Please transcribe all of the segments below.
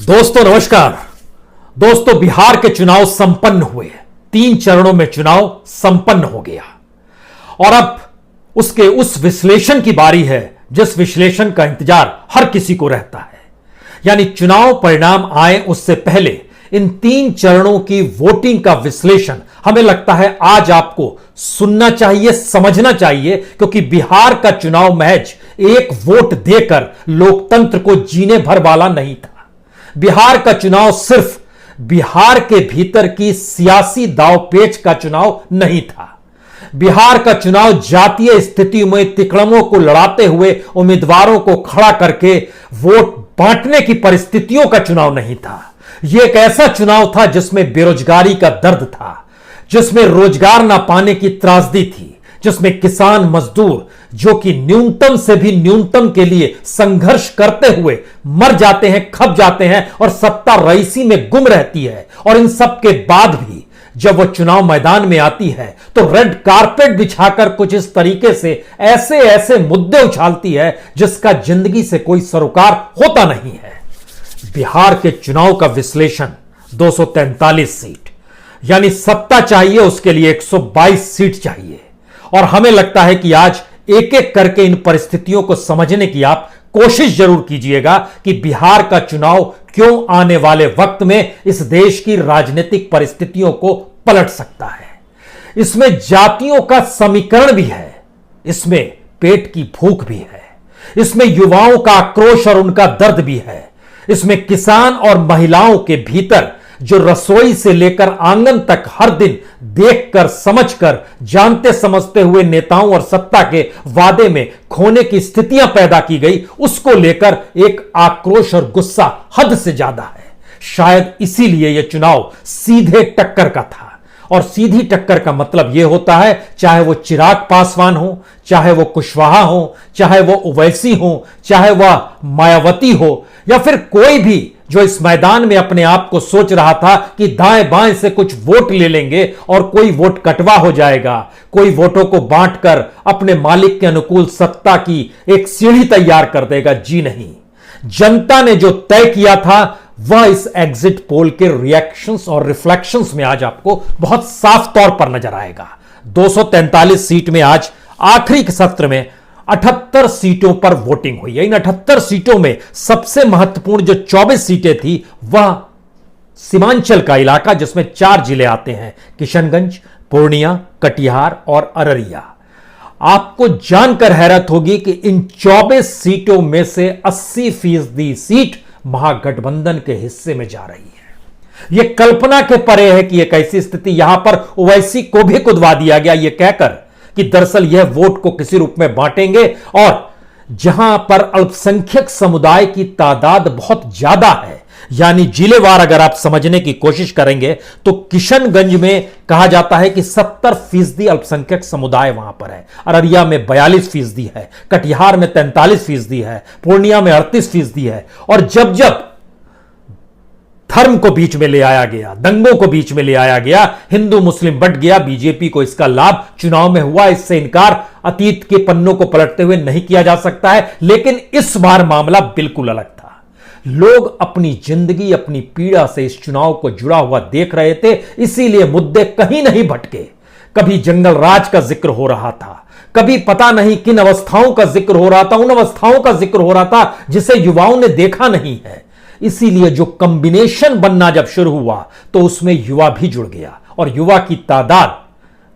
दोस्तों नमस्कार। दोस्तों बिहार के चुनाव संपन्न हुए, 3 चरणों में चुनाव संपन्न हो गया और अब उसके उस विश्लेषण की बारी है जिस विश्लेषण का इंतजार हर किसी को रहता है। यानी चुनाव परिणाम आए उससे पहले इन 3 चरणों की वोटिंग का विश्लेषण हमें लगता है आज आपको सुनना चाहिए, समझना चाहिए, क्योंकि बिहार का चुनाव महज एक वोट देकर लोकतंत्र को जीने भर वाला नहीं था। बिहार का चुनाव सिर्फ बिहार के भीतर की सियासी दांवपेच का चुनाव नहीं था। बिहार का चुनाव जातीय स्थितियों में तिकड़मों को लड़ाते हुए उम्मीदवारों को खड़ा करके वोट बांटने की परिस्थितियों का चुनाव नहीं था। यह एक ऐसा चुनाव था जिसमें बेरोजगारी का दर्द था, जिसमें रोजगार ना पाने की त्रासदी थी, जिसमें किसान मजदूर जो कि न्यूनतम से भी न्यूनतम के लिए संघर्ष करते हुए मर जाते हैं, खप जाते हैं और सत्ता रईसी में गुम रहती है। और इन सब के बाद भी जब वह चुनाव मैदान में आती है तो रेड कारपेट बिछाकर कुछ इस तरीके से ऐसे ऐसे मुद्दे उछालती है जिसका जिंदगी से कोई सरोकार होता नहीं है। बिहार के चुनाव का विश्लेषण 243 सीट, यानी सत्ता चाहिए, उसके लिए 122 सीट चाहिए। और हमें लगता है कि आज एक एक करके इन परिस्थितियों को समझने की आप कोशिश जरूर कीजिएगा कि बिहार का चुनाव क्यों आने वाले वक्त में इस देश की राजनीतिक परिस्थितियों को पलट सकता है। इसमें जातियों का समीकरण भी है, इसमें पेट की भूख भी है, इसमें युवाओं का आक्रोश और उनका दर्द भी है, इसमें किसान और महिलाओं के भीतर जो रसोई से लेकर आंगन तक हर दिन देखकर, समझकर, जानते समझते हुए नेताओं और सत्ता के वादे में खोने की स्थितियां पैदा की गई, उसको लेकर एक आक्रोश और गुस्सा हद से ज्यादा है। शायद इसीलिए यह चुनाव सीधे टक्कर का था। और सीधी टक्कर का मतलब यह होता है, चाहे वो चिराग पासवान हो, चाहे वो कुशवाहा हो, चाहे वो ओवैसी हो, चाहे वह मायावती हो, या फिर कोई भी जो इस मैदान में अपने आप को सोच रहा था कि दाएं बाएं से कुछ वोट ले लेंगे और कोई वोट कटवा हो जाएगा, कोई वोटों को बांटकर अपने मालिक के अनुकूल सत्ता की एक सीढ़ी तैयार कर देगा। जी नहीं, जनता ने जो तय किया था वह इस एग्जिट पोल के रिएक्शंस और रिफ्लेक्शंस में आज आपको बहुत साफ तौर पर नजर आएगा। 243 सीट में आज आखिरी के सत्र में 78 सीटों पर वोटिंग हुई है। इन 78 सीटों में सबसे महत्वपूर्ण जो 24 सीटें थी वह सीमांचल का इलाका, जिसमें 4 जिले आते हैं, किशनगंज, पूर्णिया, कटिहार और अररिया। आपको जानकर हैरत होगी कि इन 24 सीटों में से 80% सीट महागठबंधन के हिस्से में जा रही है। यह कल्पना के परे है कि एक ऐसी स्थिति यहां पर ओवैसी को भी कुदवा दिया गया, यह कहकर कि दरअसल यह वोट को किसी रूप में बांटेंगे। और जहां पर अल्पसंख्यक समुदाय की तादाद बहुत ज्यादा है, यानी जिलेवार अगर आप समझने की कोशिश करेंगे तो किशनगंज में कहा जाता है कि 70% अल्पसंख्यक समुदाय वहां पर है, अररिया में 42% है, कटिहार में 43% है, पूर्णिया में 38% है। और जब जब धर्म को बीच में ले आया गया, दंगों को बीच में ले आया गया, हिंदू मुस्लिम बंट गया, बीजेपी को इसका लाभ चुनाव में हुआ। इससे इनकार अतीत के पन्नों को पलटते हुए नहीं किया जा सकता है। लेकिन इस बार मामला बिल्कुल अलग था। लोग अपनी जिंदगी, अपनी पीड़ा से इस चुनाव को जुड़ा हुआ देख रहे थे, इसीलिए मुद्दे कहीं नहीं भटके। कभी जंगल राज का जिक्र हो रहा था, कभी पता नहीं किन अवस्थाओं का जिक्र हो रहा था, उन अवस्थाओं का जिक्र हो रहा था जिसे युवाओं ने देखा नहीं है। इसीलिए जो कॉम्बिनेशन बनना जब शुरू हुआ तो उसमें युवा भी जुड़ गया। और युवा की तादाद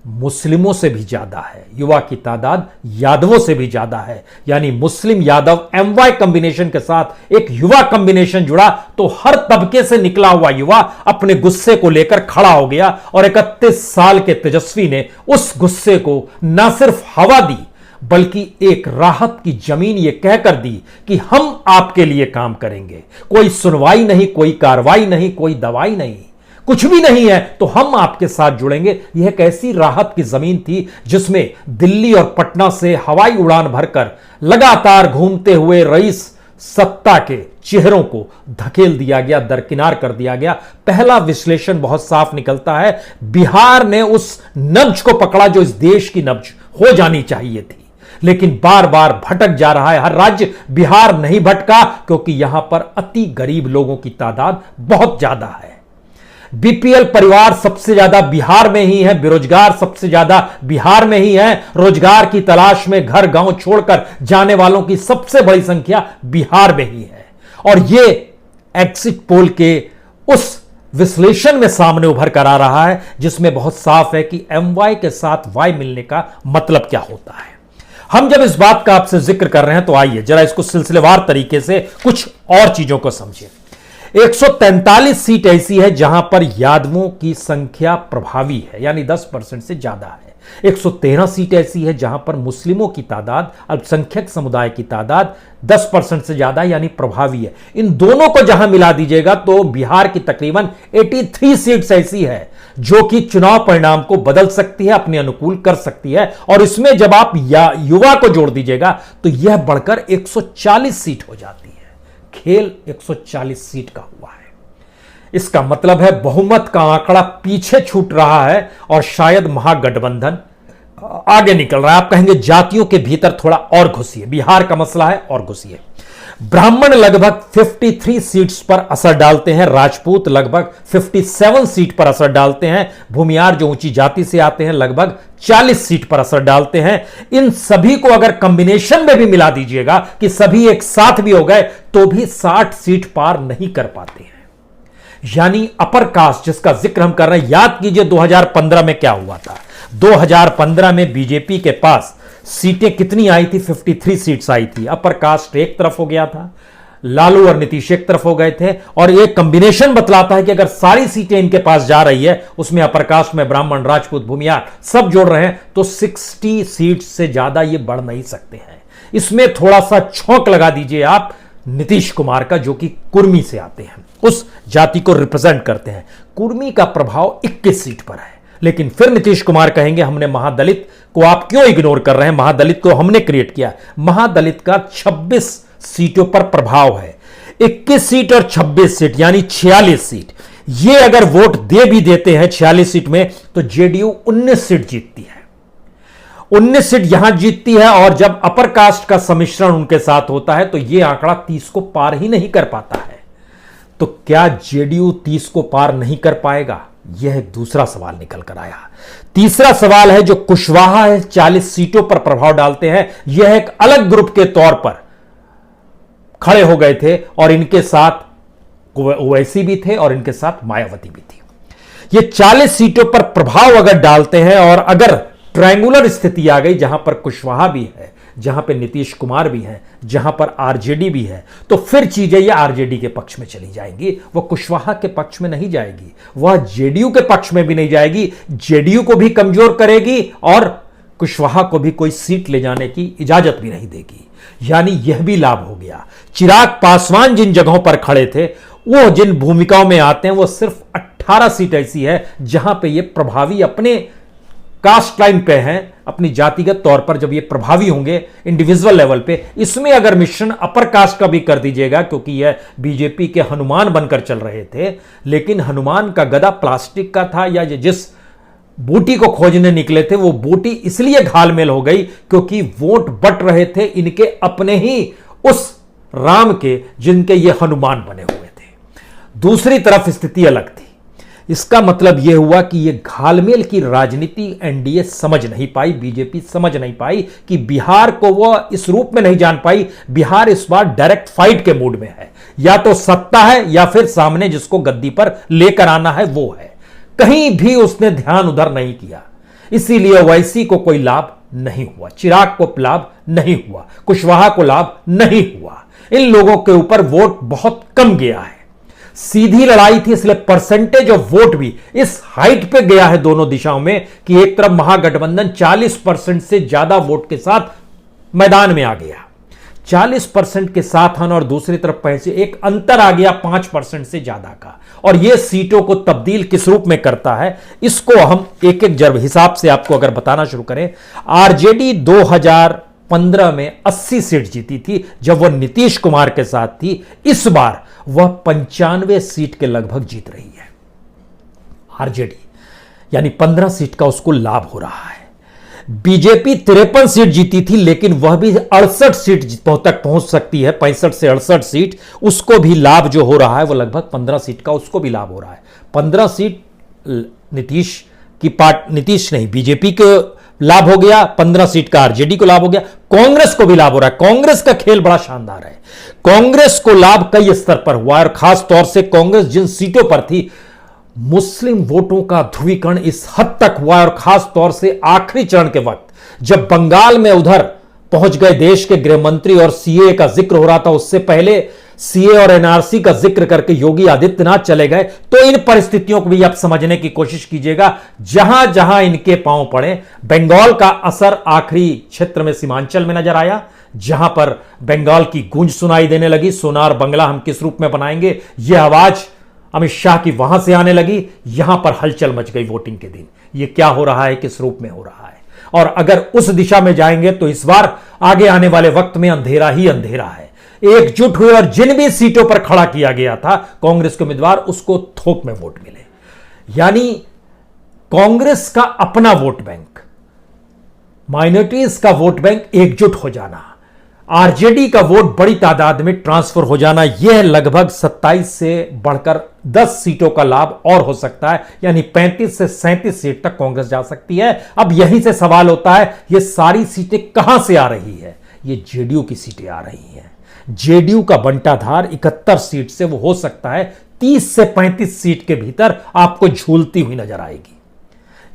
मुस्लिमों से भी ज्यादा है, युवा की तादाद यादवों से भी ज्यादा है। यानी मुस्लिम यादव एमवाई कॉम्बिनेशन के साथ एक युवा कॉम्बिनेशन जुड़ा तो हर तबके से निकला हुआ युवा अपने गुस्से को लेकर खड़ा हो गया। और 31 साल के तेजस्वी ने उस गुस्से को न सिर्फ हवा दी बल्कि एक राहत की जमीन यह कहकर दी कि हम आपके लिए काम करेंगे। कोई सुनवाई नहीं, कोई कार्रवाई नहीं, कोई दवाई नहीं, कुछ भी नहीं है तो हम आपके साथ जुड़ेंगे। यह एक ऐसी राहत की जमीन थी जिसमें दिल्ली और पटना से हवाई उड़ान भरकर लगातार घूमते हुए रईस सत्ता के चेहरों को धकेल दिया गया, दरकिनार कर दिया गया। पहला विश्लेषण बहुत साफ निकलता है, बिहार ने उस नब्ज को पकड़ा जो इस देश की नब्ज हो जानी चाहिए थी। लेकिन बार बार भटक जा रहा है हर राज्य। बिहार नहीं भटका क्योंकि यहां पर अति गरीब लोगों की तादाद बहुत ज्यादा है। बीपीएल परिवार सबसे ज्यादा बिहार में ही है, बेरोजगार सबसे ज्यादा बिहार में ही है, रोजगार की तलाश में घर गांव छोड़कर जाने वालों की सबसे बड़ी संख्या बिहार में ही है। और यह एग्जिट पोल के उस विश्लेषण में सामने उभर कर आ रहा है जिसमें बहुत साफ है कि MY के साथ Y मिलने का मतलब क्या होता है। हम जब इस बात का आपसे जिक्र कर रहे हैं तो आइए जरा इसको सिलसिलेवार तरीके से कुछ और चीजों को समझें। 143 सीट ऐसी है जहां पर यादवों की संख्या प्रभावी है, यानी 10% से ज्यादा है। 113 सीट ऐसी है जहां पर मुस्लिमों की तादाद, अल्पसंख्यक समुदाय की तादाद 10% से ज्यादा यानी प्रभावी है। इन दोनों को जहां मिला दीजिएगा तो बिहार की तकरीबन 83 सीट्स ऐसी है जो कि चुनाव परिणाम को बदल सकती है, अपने अनुकूल कर सकती है। और इसमें जब आप युवा को जोड़ दीजिएगा तो यह बढ़कर 140 सीट हो जाती है। खेल 140 सीट का हुआ है। इसका मतलब है बहुमत का आंकड़ा पीछे छूट रहा है और शायद महागठबंधन आगे निकल रहा है। आप कहेंगे जातियों के भीतर थोड़ा और घुसिए, बिहार का मसला है और घुसिए। ब्राह्मण लगभग 53 सीट्स पर असर डालते हैं, राजपूत लगभग 57 सीट पर असर डालते हैं, भूमियार जो ऊंची जाति से आते हैं लगभग 40 सीट पर असर डालते हैं। इन सभी को अगर कॉम्बिनेशन में भी मिला दीजिएगा कि सभी एक साथ भी हो गए तो भी 60 सीट पार नहीं कर पाते हैं। यानी अपर कास्ट जिसका जिक्र हम कर रहे हैं, याद कीजिए 2015 में क्या हुआ था। 2015 में बीजेपी के पास सीटें कितनी आई थी? 53 सीट्स आई थी। अपर कास्ट एक तरफ हो गया था, लालू और नीतीश एक तरफ हो गए थे। और एक कॉम्बिनेशन बतलाता है कि अगर सारी सीटें इनके पास जा रही है, उसमें अपर कास्ट में ब्राह्मण, राजपूत, भूमियार सब जोड़ रहे हैं, तो 60 सीट से ज्यादा ये बढ़ नहीं सकते हैं। इसमें थोड़ा सा छौंक लगा दीजिए आप नीतीश कुमार का, जो कि कुर्मी से आते हैं, उस जाति को रिप्रेजेंट करते हैं। कुर्मी का प्रभाव 21 सीट पर है। लेकिन फिर नीतीश कुमार कहेंगे हमने महादलित को आप क्यों इग्नोर कर रहे हैं, महादलित को हमने क्रिएट किया। महादलित का 26 सीटों पर प्रभाव है। 21 सीट और 26 सीट यानी 46 सीट। ये अगर वोट दे भी देते हैं 46 सीट में तो जेडीयू 19 सीट जीतती है। 19 सीट यहां जीतती है। और जब अपर कास्ट का सम्मिश्रण उनके साथ होता है तो यह आंकड़ा 30 को पार ही नहीं कर पाता है। तो क्या जेडीयू 30 को पार नहीं कर पाएगा? यह एक दूसरा सवाल निकल कर आया। तीसरा सवाल है जो कुशवाहा है, 40 सीटों पर प्रभाव डालते हैं। यह एक अलग ग्रुप के तौर पर खड़े हो गए थे और इनके साथ ओवैसी भी थे और इनके साथ मायावती भी थी। ये 40 सीटों पर प्रभाव अगर डालते हैं और अगर ट्रायंगुलर स्थिति आ गई जहां पर कुशवाहा भी है, जहां पर नीतीश कुमार भी है, जहां पर आरजेडी भी है, तो फिर चीजें ये आरजेडी के पक्ष में चली जाएंगी। वह कुशवाहा के पक्ष में नहीं जाएगी, वह जेडीयू के पक्ष में भी नहीं जाएगी। जेडीयू को भी कमजोर करेगी और कुशवाहा को भी कोई सीट ले जाने की इजाजत भी नहीं देगी। यानी यह भी लाभ हो गया। चिराग पासवान जिन जगहों पर खड़े थे, वो जिन भूमिकाओं में आते हैं, वो सिर्फ 18 सीट ऐसी है जहां पे ये प्रभावी अपने कास्ट लाइन पे हैं, अपनी जातिगत तौर पर जब ये प्रभावी होंगे इंडिविजुअल लेवल पे। इसमें अगर मिश्रण अपर कास्ट का भी कर दीजिएगा, क्योंकि यह बीजेपी के हनुमान बनकर चल रहे थे, लेकिन हनुमान का गदा प्लास्टिक का था, या जिस बूटी को खोजने निकले थे वो बूटी इसलिए घालमेल हो गई क्योंकि वोट बट रहे थे इनके अपने ही उस राम के जिनके ये हनुमान बने हुए थे। दूसरी तरफ स्थिति अलग थी। इसका मतलब यह हुआ कि यह घालमेल की राजनीति एनडीए समझ नहीं पाई, बीजेपी समझ नहीं पाई कि बिहार को वह इस रूप में नहीं जान पाई। बिहार इस बार डायरेक्ट फाइट के मूड में है, या तो सत्ता है या फिर सामने जिसको गद्दी पर लेकर आना है वो है। कहीं भी उसने ध्यान उधर नहीं किया, इसीलिए ओवैसी को कोई लाभ नहीं हुआ, चिराग को लाभ नहीं हुआ, कुशवाहा को लाभ नहीं हुआ। इन लोगों के ऊपर वोट बहुत कम गया है। सीधी लड़ाई थी, इसलिए परसेंटेज ऑफ वोट भी इस हाइट पे गया है दोनों दिशाओं में कि एक तरफ महागठबंधन 40% से ज्यादा वोट के साथ मैदान में आ गया, 40% के साथ आना, और दूसरी तरफ पैसे एक अंतर आ गया 5% से ज्यादा का। और यह सीटों को तब्दील किस रूप में करता है, इसको हम एक एक जब हिसाब से आपको अगर बताना शुरू करें। आरजेडी 2015 में 80 सीट जीती थी जब वह नीतीश कुमार के साथ थी। इस बार वह 95 सीट के लगभग जीत रही है आरजेडी, यानी 15 सीट का उसको लाभ हो रहा है। बीजेपी 53 सीट जीती थी, लेकिन वह भी 68 सीट तक पहुंच सकती है, 65 से 68 सीट। उसको भी लाभ जो हो रहा है वो लगभग 15 सीट का उसको भी लाभ हो रहा है। 15 सीट नीतीश नहीं, बीजेपी को लाभ हो गया, 15 सीट का आरजेडी को लाभ हो गया, कांग्रेस को भी लाभ हो रहा है। कांग्रेस का खेल बड़ा शानदार है। कांग्रेस को लाभ कई स्तर पर हुआ है और खास तौर से कांग्रेस जिन सीटों पर थी, मुस्लिम वोटों का ध्रुवीकरण इस हद तक हुआ है और खास तौर से आखिरी चरण के वक्त जब बंगाल में उधर पहुंच गए देश के गृह मंत्री और सीए का जिक्र हो रहा था, उससे पहले सीए और एनआरसी का जिक्र करके योगी आदित्यनाथ चले गए। तो इन परिस्थितियों को भी आप समझने की कोशिश कीजिएगा, जहां जहां इनके पांव पड़े। बंगाल का असर आखिरी क्षेत्र में सीमांचल में नजर आया, जहां पर बंगाल की गूंज सुनाई देने लगी, सोनार बंगला हम किस रूप में बनाएंगे, यह आवाज अमित शाह की वहां से आने लगी। यहां पर हलचल मच गई वोटिंग के दिन। यह क्या हो रहा है, किस रूप में हो रहा है, और अगर उस दिशा में जाएंगे तो इस बार आगे आने वाले वक्त में अंधेरा ही अंधेरा है। एकजुट हुए और जिन भी सीटों पर खड़ा किया गया था कांग्रेस के उम्मीदवार, उसको थोक में वोट मिले। यानी कांग्रेस का अपना वोट बैंक, माइनॉरिटीज का वोट बैंक एकजुट हो जाना, आरजेडी का वोट बड़ी तादाद में ट्रांसफर हो जाना, यह लगभग 27 से बढ़कर 10 सीटों का लाभ और हो सकता है। यानी 35 से 37 सीट तक कांग्रेस जा सकती है। अब यहीं से सवाल होता है, यह सारी सीटें कहां से आ रही है? यह जेडीयू की सीटें आ रही हैं। जेडीयू का बंटाधार 71 सीट से वो हो सकता है 30 से 35 सीट के भीतर आपको झूलती हुई नजर आएगी।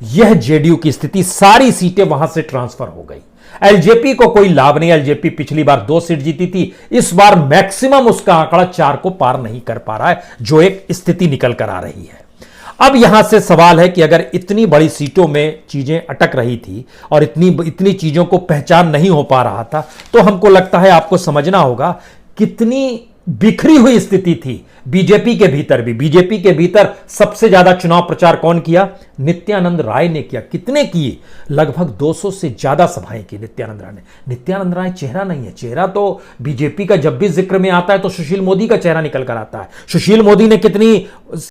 यह जेडीयू की स्थिति, सारी सीटें वहां से ट्रांसफर हो गई। एलजेपी को कोई लाभ नहीं। एलजेपी पिछली बार 2 सीट जीती थी, इस बार मैक्सिमम उसका आंकड़ा 4 को पार नहीं कर पा रहा है, जो एक स्थिति निकल कर आ रही है। अब यहां से सवाल है कि अगर इतनी बड़ी सीटों में चीजें अटक रही थी और इतनी चीजों को पहचान नहीं हो पा रहा था, तो हमको लगता है आपको समझना होगा कितनी बिखरी हुई स्थिति थी बीजेपी के भीतर भी। बीजेपी के भीतर सबसे ज्यादा चुनाव प्रचार कौन किया? नित्यानंद राय ने किया। कितने किए? लगभग 200 से ज्यादा सभाएं की नित्यानंद राय ने। नित्यानंद राय चेहरा नहीं है, चेहरा तो बीजेपी का जब भी जिक्र में आता है तो सुशील मोदी का चेहरा निकल कर आता है। सुशील मोदी ने कितनी